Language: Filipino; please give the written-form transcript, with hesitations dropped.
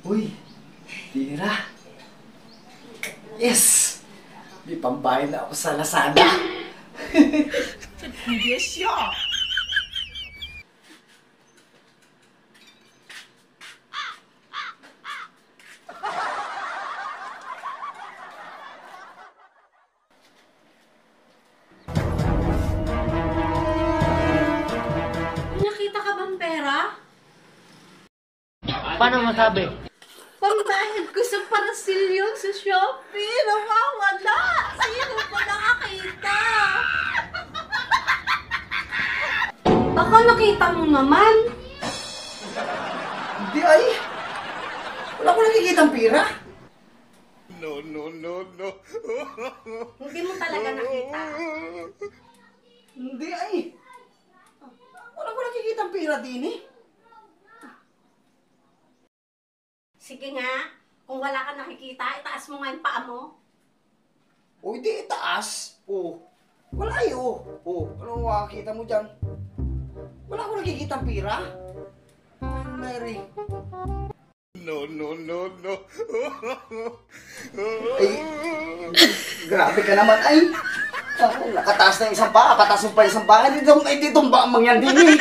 Uy, tira. Yes! May pambayad na ako sa Lazada. Yes, siya. Nakita ka bang pera? Paano masabi? Pambayad ko sa parasilyo sa Shopee. Nawawala. Sino pa nakakita? Baka nakita mo naman. Hindi ay. Wala ko nakikitang pira. No. Hindi mo talaga nakita. Hindi ay. Wala ko nakikitang pira din eh. Sige nga, kung wala ka nakikita, itaas mo nga yung paa mo. O hindi itaas. O. Wala ay o. O. Ano makakita mo dyan? Wala ko nakikitang pira. Ay, Mary. No. Ay, grabe ka naman ay. Nakataas na isang paa, kataas mo pa isang paa. Hindi tumba ang mangyan din eh.